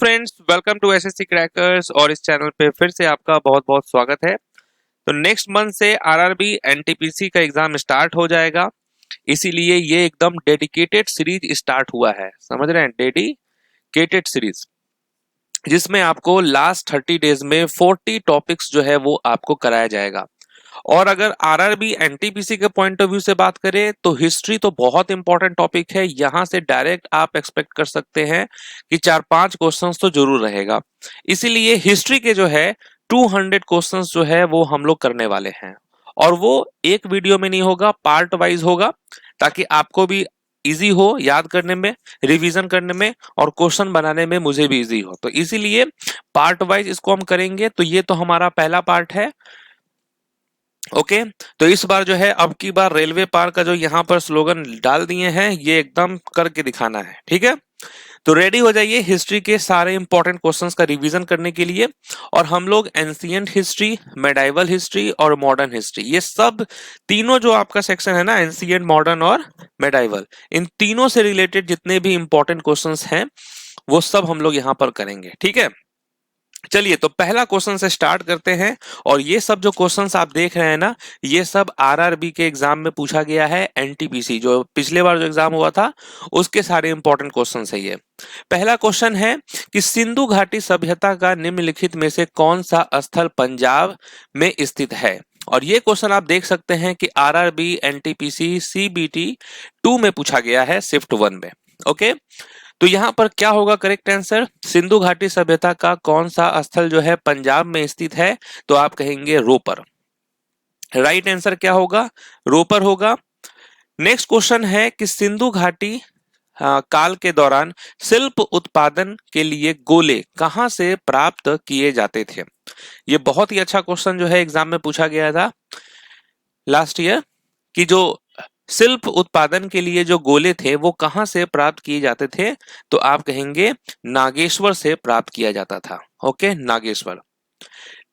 Friends, welcome to SSC crackers. और इस channel पे फिर से आपका बहुत बहुत स्वागत है। तो नेक्स्ट मंथ से आरआरबी एनटीपीसी का एग्जाम स्टार्ट हो जाएगा, इसीलिए ये एकदम डेडिकेटेड सीरीज स्टार्ट हुआ है। समझ रहे हैं, डेडिकेटेड सीरीज, जिसमें आपको लास्ट 30 डेज में 40 टॉपिक्स जो है वो आपको कराया जाएगा। और अगर आरआरबी एनटीपीसी के पॉइंट ऑफ व्यू से बात करें तो हिस्ट्री तो बहुत इंपॉर्टेंट टॉपिक है। यहां से डायरेक्ट आप एक्सपेक्ट कर सकते हैं कि 4-5 क्वेश्चंस तो जरूर रहेगा। इसीलिए हिस्ट्री के जो है 200 क्वेश्चंस जो है वो हम लोग करने वाले हैं, और वो एक वीडियो में नहीं होगा, पार्ट वाइज होगा, ताकि आपको भी इजी हो याद करने में, रिवीजन करने में, और क्वेश्चन बनाने में मुझे भी इजी हो। तो इसीलिए पार्ट वाइज इसको हम करेंगे। तो ये तो हमारा पहला पार्ट है। ओके, तो इस बार जो है, अब की बार रेलवे पार का जो यहाँ पर स्लोगन डाल दिए हैं, ये एकदम करके दिखाना है। ठीक है, तो रेडी हो जाइए हिस्ट्री के सारे इंपॉर्टेंट क्वेश्चंस का रिवीजन करने के लिए। और हम लोग एंशिएंट हिस्ट्री, मेडाइवल हिस्ट्री और मॉडर्न हिस्ट्री, ये सब तीनों जो आपका सेक्शन है ना, एंशिएंट, मॉडर्न और मेडाइवल, इन तीनों से रिलेटेड जितने भी इंपॉर्टेंट क्वेश्चंस हैं वो सब हम लोग यहाँ पर करेंगे। ठीक है, चलिए तो पहला क्वेश्चन से स्टार्ट करते हैं। और ये सब जो क्वेश्चंस आप देख रहे हैं ना, ये सब आरआरबी के एग्जाम में पूछा गया है। एनटीपीसी जो पिछले बार जो एग्जाम हुआ था उसके सारे इंपॉर्टेंट क्वेश्चंस है ये। पहला क्वेश्चन है कि सिंधु घाटी सभ्यता का निम्नलिखित में से कौन सा स्थल पंजाब में स्थित है। और ये क्वेश्चन आप देख सकते हैं कि आरआरबी, एनटीपीसी, सीबीटी 2 में पूछा गया है, शिफ्ट 1 में। ओके, तो यहां पर क्या होगा करेक्ट आंसर? सिंधु घाटी सभ्यता का कौन सा स्थल जो है पंजाब में स्थित है? तो आप कहेंगे रोपर। राइट आंसर क्या होगा? रोपर होगा। नेक्स्ट क्वेश्चन है कि सिंधु घाटी काल के दौरान शिल्प उत्पादन के लिए गोले कहां से प्राप्त किए जाते थे? ये बहुत ही अच्छा क्वेश्चन जो है एग्जाम में पूछा गया था लास्ट ईयर, कि जो शिल्प उत्पादन के लिए जो गोले थे वो कहां से प्राप्त किए जाते थे? तो आप कहेंगे नागेश्वर से प्राप्त किया जाता था। ओके, नागेश्वर।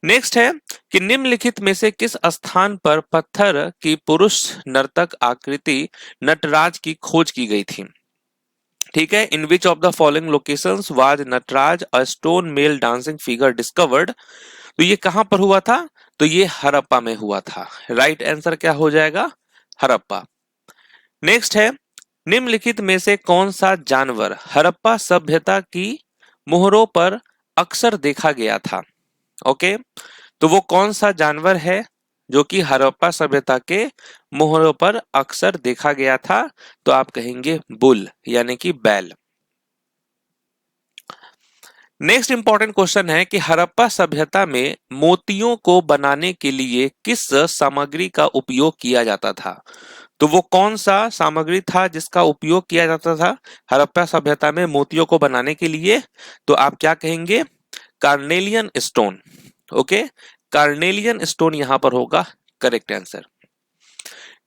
नेक्स्ट है कि निम्नलिखित में से किस स्थान पर पत्थर की पुरुष नर्तक आकृति नटराज की खोज की गई थी? ठीक है, in which of the following locations was Nataraj a stone male dancing figure discovered? तो ये कहां पर हुआ था? तो ये हड़प्पा में हुआ था। राइट आंसर क्या हो जाएगा? हड़प्पा। नेक्स्ट है, निम्नलिखित में से कौन सा जानवर हड़प्पा सभ्यता की मोहरों पर अक्सर देखा गया था? ओके, तो वो कौन सा जानवर है जो कि हड़प्पा सभ्यता के मोहरों पर अक्सर देखा गया था? तो आप कहेंगे बुल, यानी कि बैल। नेक्स्ट इंपॉर्टेंट क्वेश्चन है कि हड़प्पा सभ्यता में मोतियों को बनाने के लिए किस सामग्री का उपयोग किया जाता था? तो वो कौन सा सामग्री था जिसका उपयोग किया जाता था हड़प्पा सभ्यता में मोतियों को बनाने के लिए? तो आप क्या कहेंगे? Carnelian stone. Okay, carnelian stone यहां पर होगा करेक्ट आंसर।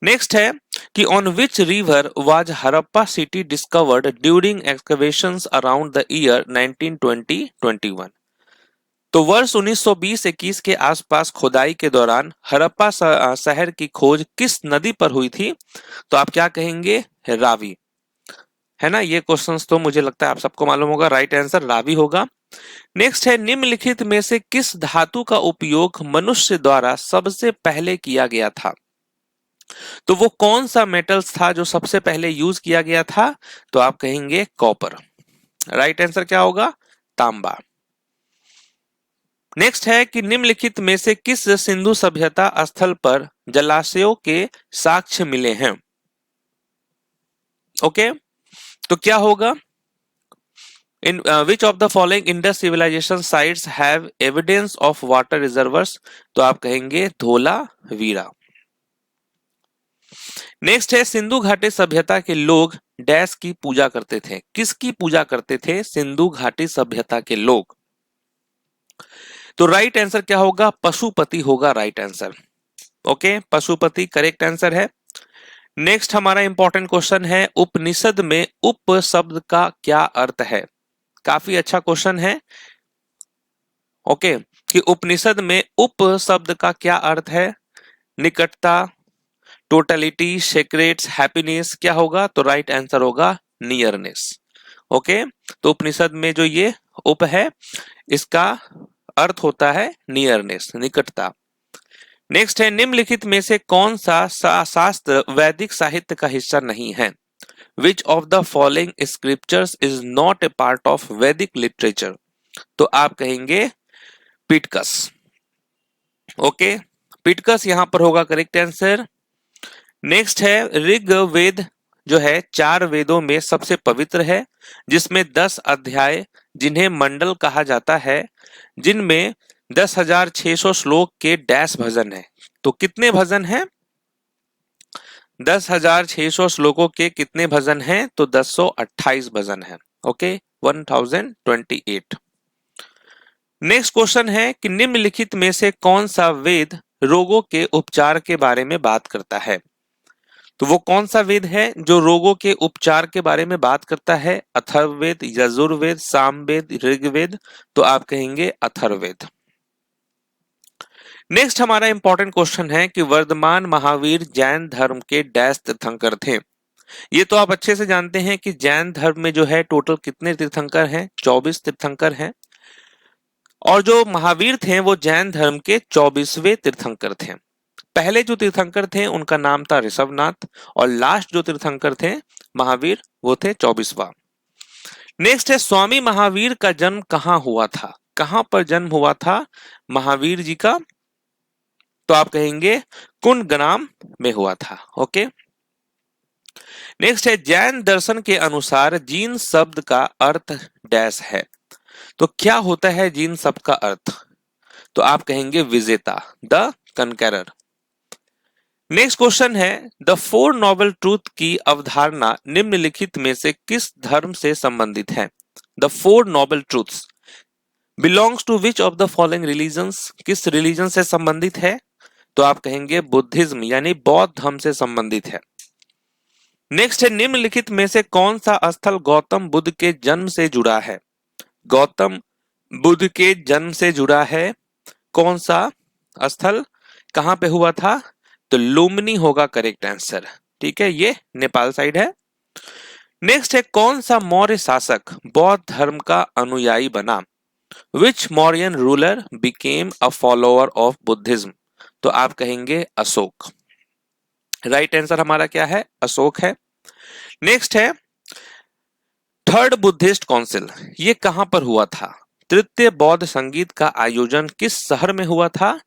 नेक्स्ट है कि on which river was Harappa city discovered during excavations around the year 1920-21? तो वर्ष 1920-21 के आसपास खुदाई के दौरान हड़प्पा शहर की खोज किस नदी पर हुई थी? तो आप क्या कहेंगे? रावी। है ना, ये क्वेश्चंस तो मुझे लगता है आप सबको मालूम होगा। राइट आंसर रावी होगा। नेक्स्ट है, निम्नलिखित में से किस धातु का उपयोग मनुष्य द्वारा सबसे पहले किया गया था? तो वो कौन सा मेटल्स था जो सबसे पहले यूज किया गया था? तो आप कहेंगे कॉपर। राइट आंसर क्या होगा? तांबा। नेक्स्ट है कि निम्नलिखित में से किस सिंधु सभ्यता स्थल पर जलाशयों के साक्ष्य मिले हैं? ओके, तो क्या होगा? In which of the following Indus civilization sites have evidence of water reservoirs? तो आप कहेंगे धोलावीरा। नेक्स्ट है, सिंधु घाटी सभ्यता के लोग डैश की पूजा करते थे? किसकी पूजा करते थे सिंधु घाटी सभ्यता के लोग? तो राइट आंसर क्या होगा? पशुपति होगा right answer. Okay, Pashupati correct answer है। नेक्स्ट हमारा इंपॉर्टेंट क्वेश्चन है, उपनिषद में उप शब्द का क्या अर्थ है? काफी अच्छा क्वेश्चन है। ओके, कि उपनिषद में उप शब्द का क्या अर्थ है? निकटता, टोटलिटी, सेक्रेट्स, हैप्पीनेस, क्या होगा? तो राइट आंसर होगा नियरनेस। ओके, तो उपनिषद में जो ये उप है, इसका अर्थ होता है नियरनेस, निकटता। नेक्स्ट है निम्नलिखित में से कौन सा शास्त्र वैदिक साहित्य का हिस्सा नहीं है? विच of the following scriptures is not a part of वैदिक लिटरेचर? तो आप कहेंगे पिटकस। ओके, पिटकस यहां पर होगा करेक्ट आंसर। नेक्स्ट है ऋग्वेद जो है 4 वेदों में सबसे पवित्र है, जिसमें 10 अध्याय जिन्हें मंडल कहा जाता है, जिनमें 10,600 श्लोक के डैश भजन है। तो कितने भजन हैं? 10,600 श्लोकों के कितने भजन हैं? तो 1028 भजन हैं। ओके, 1028। नेक्स्ट क्वेश्चन है कि निम्नलिखित में से कौन सा वेद रोगों के उपचार के बारे में बात करता है? तो वो कौन सा वेद है जो रोगों के उपचार के बारे में बात करता है? अथर्ववेद, यजुर्वेद, सामवेद, ऋग्वेद? तो आप कहेंगे अथर्ववेद। नेक्स्ट हमारा इंपॉर्टेंट क्वेश्चन है कि वर्धमान महावीर जैन धर्म के डैश तीर्थंकर थे। ये तो आप अच्छे से जानते हैं कि जैन धर्म में जो है टोटल कितने तीर्थंकर हैं? 24 तीर्थंकर हैं। और जो महावीर थे वो जैन धर्म के 24वें तीर्थंकर थे। पहले जो तीर्थंकर थे उनका नाम था ऋषभनाथ, और लास्ट जो तीर्थंकर थे महावीर वो थे 24वां। नेक्स्ट है स्वामी महावीर का जन्म कहाँ हुआ था? कहां पर जन्म हुआ था महावीर जी का? तो आप कहेंगे कुंडग्राम में हुआ था। ओके, नेक्स्ट है जैन दर्शन के अनुसार जीन शब्द का अर्थ डैश है। तो क्या होता है जीन शब्द का अर्थ? तो आप कहेंगे विजेता, द कनकरर। नेक्स्ट क्वेश्चन है द 4 नोबल ट्रूथ की अवधारणा निम्नलिखित में से किस धर्म से संबंधित है? The 4 noble truths belongs to which of the following religions? किस रिलीजन से संबंधित है? तो आप कहेंगे बुद्धिज्म, यानी बौद्ध धर्म से संबंधित है। नेक्स्ट है निम्नलिखित में से कौन सा स्थल गौतम बुद्ध के जन्म से जुड़ा है? गौतम बुद्ध के जन्म से जुड़ा है कौन सा स्थल? कहां पे हुआ था? तो लुम्बिनी होगा करेक्ट आंसर। ठीक है, ये नेपाल साइड है। नेक्स्ट है कौन सा मौर्य शासक बौद्ध धर्म का अनुयायी बना? Which Mauryan ruler became a follower of Buddhism? तो आप कहेंगे अशोक। राइट आंसर हमारा क्या है? अशोक है। नेक्स्ट है थर्ड बुद्धिस्ट काउंसिल, ये कहां पर हुआ था? तृतीय बौद्ध संगीत का आयोजन किस शहर में हुआ था?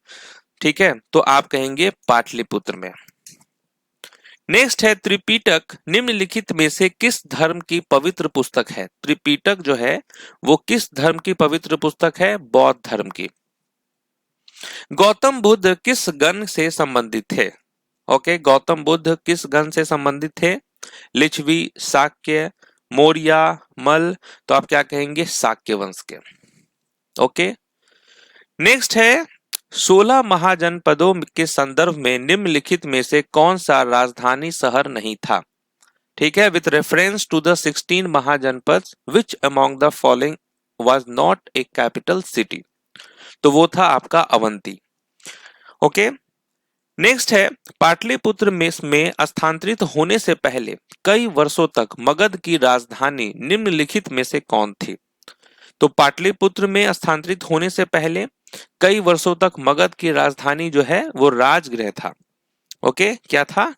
ठीक है, तो आप कहेंगे पाटलिपुत्र में। नेक्स्ट है त्रिपिटक निम्नलिखित में से किस धर्म की पवित्र पुस्तक है? त्रिपिटक जो है वो किस धर्म की पवित्र पुस्तक है? बौद्ध धर्म की। गौतम बुद्ध किस गण से संबंधित थे? ओके, गौतम बुद्ध किस गण से संबंधित थे? लिच्छवी, शाक्य, मौर्य, मल? तो आप क्या कहेंगे? शाक्य वंश के। ओके, नेक्स्ट है 16 महाजनपदों के संदर्भ में निम्नलिखित में से कौन सा राजधानी शहर नहीं था? ठीक है, with reference to the 16 Mahajanapada which among the following was not a capital city? तो वो था आपका अवंती। ओके, नेक्स्ट है पाटलिपुत्र में स्थानांतरित होने से पहले कई वर्षों तक मगध की राजधानी निम्नलिखित में से कौन थी? तो पाटलिपुत्र में स्थानांतरित होने से पहले कई वर्षों तक मगध की राजधानी जो है वो राजगृह था। ओके, क्या था?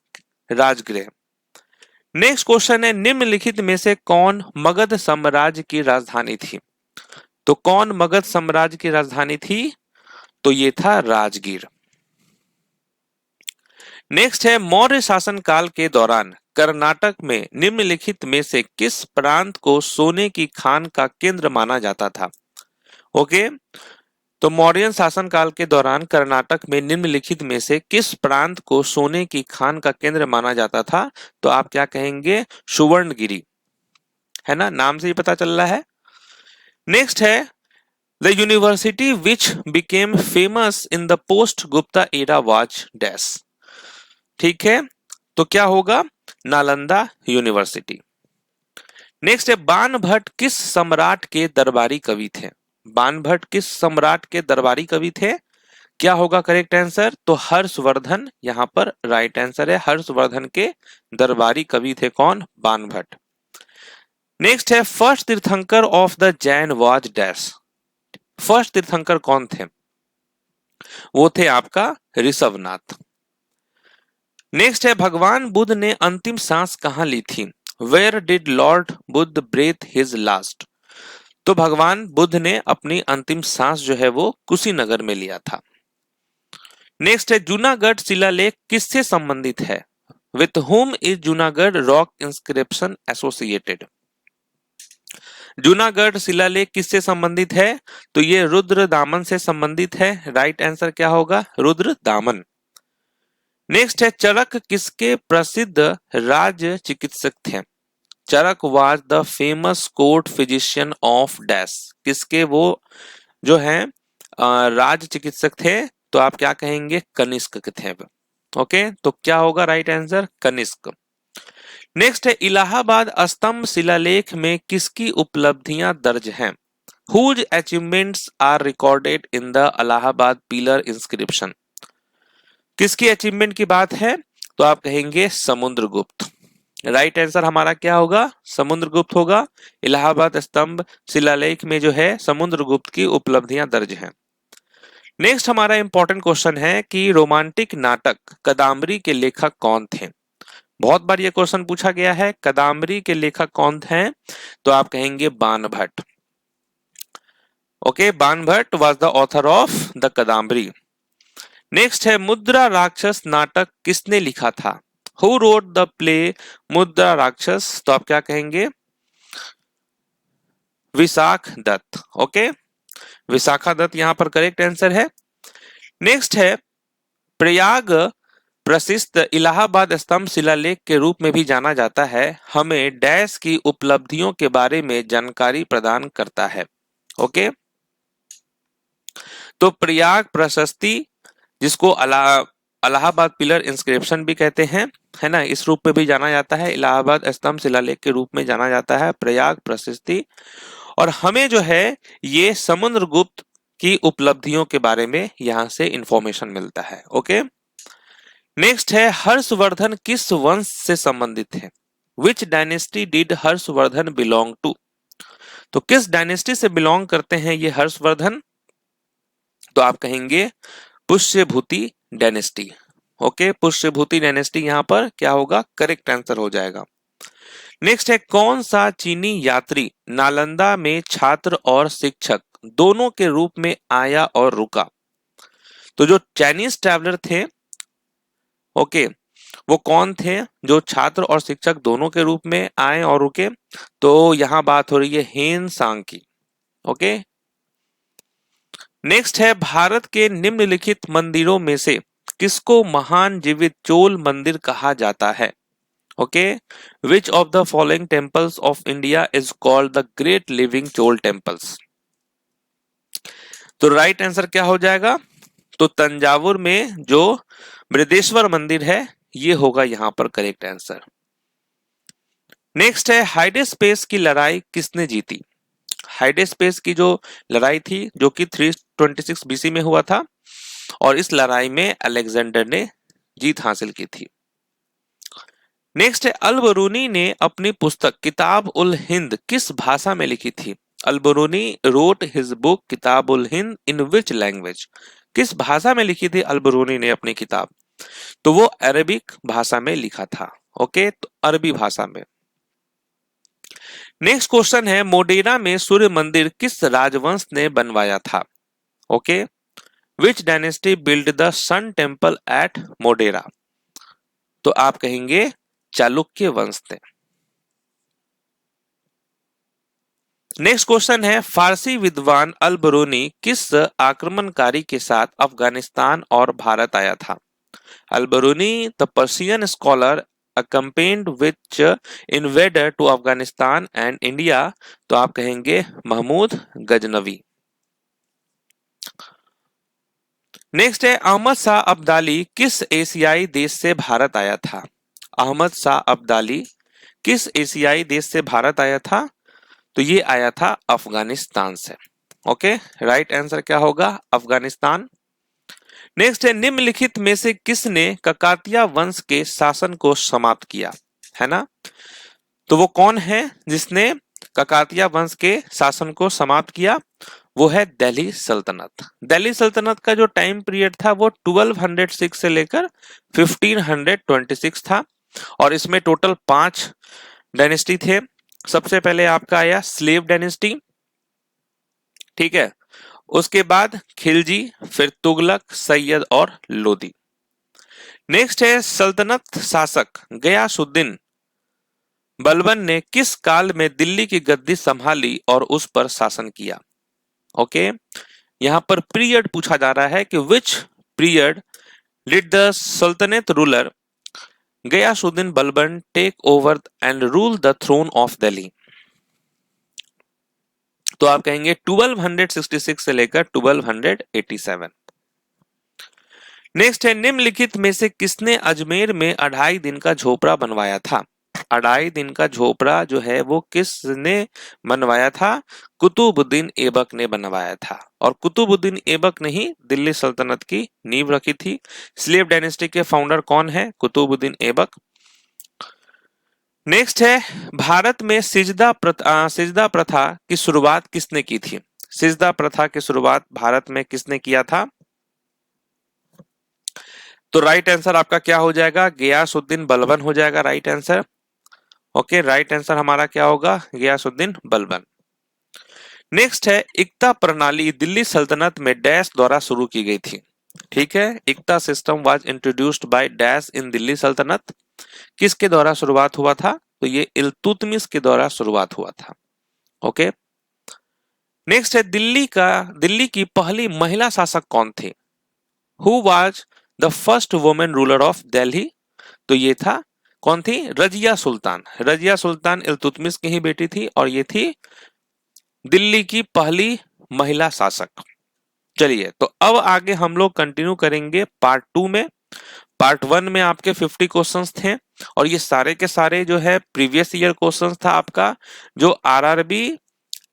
राजगृह। नेक्स्ट क्वेश्चन है निम्नलिखित में से कौन मगध साम्राज्य की राजधानी थी? तो कौन मगध साम्राज्य की राजधानी थी? तो ये था राजगीर। नेक्स्ट है मौर्य शासन काल के दौरान कर्नाटक में निम्नलिखित में से किस प्रांत को सोने की खान का केंद्र माना जाता था? ओके, तो मौर्य शासन काल के दौरान कर्नाटक में निम्नलिखित में से किस प्रांत को सोने की खान का केंद्र माना जाता था? तो आप क्या कहेंगे? सुवर्णगिरी, है ना, नाम से ही पता चल रहा है। नेक्स्ट है the university which became famous in the post Gupta era was dash. ठीक है, तो क्या होगा? नालंदा यूनिवर्सिटी। नेक्स्ट है बाणभट्ट किस सम्राट के दरबारी कवि थे? बाणभट्ट किस सम्राट के दरबारी कवि थे? क्या होगा करेक्ट आंसर? तो हर्षवर्धन यहां पर राइट आंसर है। हर्षवर्धन के दरबारी कवि थे कौन? बाणभट्ट। नेक्स्ट है फर्स्ट तीर्थंकर of the Jain was dash. First तीर्थंकर कौन थे? वो थे आपका ऋषभनाथ। नेक्स्ट है भगवान बुद्ध ने अंतिम सांस कहां ली थी? Where did lord Buddha breathe his last? तो भगवान बुद्ध ने अपनी अंतिम सांस जो है वो कुशीनगर में लिया था। नेक्स्ट है जूनागढ़ शिलालेख किससे संबंधित है? With whom is Junagadh rock inscription associated? Junagadh शिलालेख किससे संबंधित है? तो ये रुद्र दामन से संबंधित है। राइट आंसर क्या होगा? रुद्र दामन। नेक्स्ट है चरक किसके प्रसिद्ध राज चिकित्सक थे? Charak was the famous court physician of dash. किसके वो जो है राज चिकित्सक थे? तो आप क्या कहेंगे? कनिष्क के थे। ओके, तो क्या होगा राइट आंसर? कनिष्क। नेक्स्ट है इलाहाबाद स्तंभ शिलालेख में किसकी उपलब्धियां दर्ज हैं? Whose achievements are recorded in the Allahabad pillar inscription? किसकी अचीवमेंट की बात है? तो आप कहेंगे समुद्रगुप्त। राइट आंसर हमारा क्या होगा? समुद्रगुप्त होगा। इलाहाबाद स्तंभ शिलालेख में जो है समुद्रगुप्त की उपलब्धियां दर्ज हैं। नेक्स्ट हमारा इंपॉर्टेंट क्वेश्चन है कि रोमांटिक नाटक कदाम्बरी के लेखक कौन थे? बहुत बार ये क्वेश्चन पूछा गया है। कदाम्बरी के लेखक कौन थे? तो आप कहेंगे Banabhatta. Okay, Banabhatta was the author of the Kadambari. Next है मुद्रा राक्षस नाटक किसने लिखा था? हु रोट द प्ले मुद्रा राक्षस? तो आप क्या कहेंगे? विशाख दत्त। ओके, विशाखा दत्त यहां पर करेक्ट आंसर है। नेक्स्ट है प्रयाग प्रसिद्ध इलाहाबाद स्तंभ शिलालेख के रूप में भी जाना जाता है, हमें डैश की उपलब्धियों के बारे में जानकारी प्रदान करता है। ओके, तो प्रयाग प्रशस्ति जिसको इलाहाबाद पिलर इंस्क्रिप्शन भी कहते हैं, है ना, इस रूप में भी जाना जाता है। इलाहाबाद स्तंभ शिलालेख के रूप में जाना जाता है प्रयाग प्रशस्ति। और हमें जो है ये समुद्रगुप्त की उपलब्धियों के बारे में यहां से इंफॉर्मेशन मिलता है। ओके, नेक्स्ट है हर्षवर्धन किस वंश से संबंधित है? Which dynasty did Harshavardhana belong to? तो किस डायनेस्टी से बिलोंग करते हैं ये हर्षवर्धन? तो आप कहेंगे Pushyabhuti dynasty. Okay, Pushyabhuti dynasty यहां पर क्या होगा? करेक्ट आंसर हो जाएगा। नेक्स्ट है कौन सा चीनी यात्री नालंदा में छात्र और शिक्षक दोनों के रूप में आया और रुका? तो जो चाइनीज ट्रैवलर थे, ओके, वो कौन थे जो छात्र और शिक्षक दोनों के रूप में आए और रुके? तो यहां बात हो रही है हेन सांग की। ओके, नेक्स्ट है भारत के निम्नलिखित मंदिरों में से किसको महान जीवित चोल मंदिर कहा जाता है? Okay, which of the following temples of India is called the great living Chola temples? तो राइट आंसर क्या हो जाएगा? तो तंजावुर में जो बृहदेश्वर मंदिर है ये होगा यहां पर करेक्ट आंसर। नेक्स्ट है हाइडेस्पेस की लड़ाई किसने जीती? हाइडेस्पेस की जो लड़ाई थी जो कि 326 बीसी में हुआ था, और इस लड़ाई में अलेक्जेंडर ने जीत हासिल की थी। नेक्स्ट है अल-बरूनी ने अपनी पुस्तक किताब उल हिंद किस भाषा में लिखी थी? अल-बरूनी रोट हिज बुक किताब उल हिंद इन विच लैंग्वेज? किस भाषा में लिखी थी अल-बरूनी ने अपनी किताब? तो वो अरबिक भाषा में लिखा था। ओके, तो अरबी भाषा में। नेक्स्ट क्वेश्चन है मोडेरा में सूर्य मंदिर किस राजवंश ने बनवाया था? Okay, which dynasty build the sun temple at Modhera? तो आप कहेंगे चालुक्य वंश ने। नेक्स्ट क्वेश्चन है फारसी विद्वान अल-बरूनी किस आक्रमणकारी के साथ अफगानिस्तान और भारत आया था? Al-Biruni the Persian scholar accompanied which invader to Afghanistan and India? तो आप कहेंगे महमूद गजनवी। नेक्स्ट है अहमद शाह अब्दाली किस एशियाई देश से भारत आया था? अहमद शाह अब्दाली किस एशियाई देश से भारत आया था? तो ये आया था अफगानिस्तान से। ओके, राइट आंसर क्या होगा? अफगानिस्तान। नेक्स्ट है निम्नलिखित में से किसने ककातिया वंश के शासन को समाप्त किया? है ना, तो वो कौन है जिसने ककातिया वंश के शासन को समाप्त किया? वो है दिल्ली सल्तनत। दिल्ली सल्तनत का जो टाइम पीरियड था वो 1206 से लेकर 1526 था और इसमें टोटल 5 डायनेस्टी थे। सबसे पहले आपका आया स्लेव डायनेस्टी, ठीक है, उसके बाद खिलजी, फिर तुगलक, सैयद और लोदी। नेक्स्ट है सल्तनत शासक गयासुद्दीन बलबन ने किस काल में दिल्ली की गद्दी संभाली और उस पर शासन किया? ओके, यहां पर पीरियड पूछा जा रहा है कि which period did the sultanate ruler Ghiyasuddin Balban take over and rule the throne of Delhi. तो आप कहेंगे 1266 से लेकर 1287। नेक्स्ट है निम्नलिखित में से किसने अजमेर में 2.5 दिन का झोपड़ा बनवाया था? 2.5 दिन का झोपड़ा जो है वो किसने बनवाया था? कुतुबुद्दीन ऐबक ने बनवाया था। और कुतुबुद्दीन ऐबक ने ही दिल्ली सल्तनत की नींव रखी थी। स्लेव डायनेस्टी के फाउंडर कौन है? कुतुबुद्दीन ऐबक। नेक्स्ट है भारत में सिजदा प्रथा की शुरुआत किसने की थी? सिजदा प्रथा की शुरुआत भारत में किसने किया था? तो राइट आंसर आपका क्या हो जाएगा? गयासुद्दीन बलबन हो जाएगा right answer. Okay, right answer हमारा क्या होगा? गयासुद्दीन बलबन। नेक्स्ट है इक्ता प्रणाली दिल्ली सल्तनत में डैश द्वारा शुरू की गई थी। ठीक है, iqta system was introduced by dash in Delhi Sultanate. किसके द्वारा शुरुआत हुआ था? तो ये इल्तुतमिश के द्वारा शुरुआत हुआ था। ओके, नेक्स्ट है दिल्ली की पहली महिला शासक कौन थी? Who was the first women ruler of Delhi? तो ये था, कौन थी? रजिया सुल्तान। रजिया सुल्तान इल्तुतमिश की ही बेटी थी और ये थी दिल्ली की पहली महिला शासक। चलिए, तो अब आगे हम लोग कंटिन्यू करेंगे पार्ट 2 में। पार्ट 1 में आपके 50 क्वेश्चंस थे और ये सारे के सारे जो है प्रीवियस ईयर क्वेश्चंस था आपका, जो आरआरबी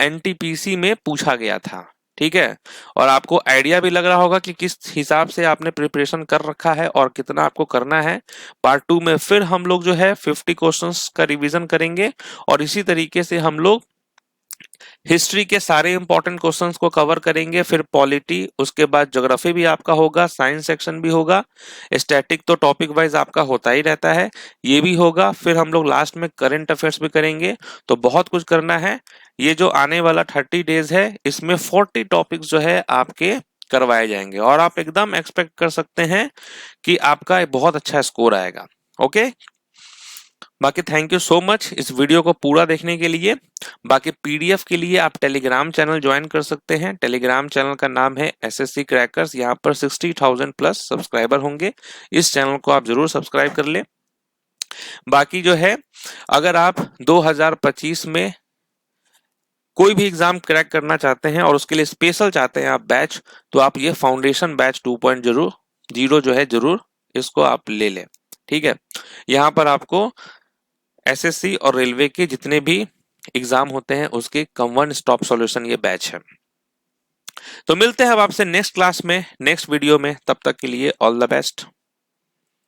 एनटीपीसी में पूछा गया था। ठीक है, और आपको आइडिया भी लग रहा होगा कि किस हिसाब से आपने प्रिपरेशन कर रखा है और कितना आपको करना है। पार्ट 2 में फिर हम लोग जो है 50 क्वेश्चंस का रिवीजन करेंगे और इसी तरीके से हम लोग हिस्ट्री के सारे इंपॉर्टेंट क्वेश्चंस को कवर करेंगे। फिर पॉलिटी, उसके बाद ज्योग्राफी भी आपका होगा, साइंस सेक्शन भी होगा, स्टैटिक तो टॉपिक वाइज आपका होता ही रहता है, ये भी होगा। फिर हम लोग लास्ट में करंट अफेयर्स भी करेंगे। तो बहुत कुछ करना है। ये जो आने वाला 30 डेज है इसमें 40 टॉपिक्स जो है आपके करवाए जाएंगे और आप एकदम एक्सपेक्ट कर सकते हैं कि आपका बहुत अच्छा स्कोर आएगा। ओके, बाकी थैंक यू सो मच इस वीडियो को पूरा देखने के लिए। बाकी पीडीएफ के लिए आप टेलीग्राम चैनल ज्वाइन कर सकते हैं। टेलीग्राम चैनल का नाम है एसएससी क्रैकर्स। यहाँ पर 60,000 प्लस सब्सक्राइबर होंगे। इस चैनल को आप जरूर सब्सक्राइब कर ले। बाकी जो है, अगर आप 2025 में कोई भी एग्जाम क्रैक करना चाहते हैं और उसके लिए स्पेशल चाहते हैं आप बैच, तो आप ये फाउंडेशन बैच 2.0 जो है जरूर इसको आप ले लें। ठीक है, यहाँ पर आपको एसएससी और रेलवे के जितने भी एग्जाम होते हैं उसके वन स्टॉप सॉल्यूशन ये बैच है। तो मिलते हैं अब आपसे नेक्स्ट क्लास में, नेक्स्ट वीडियो में। तब तक के लिए ऑल द बेस्ट।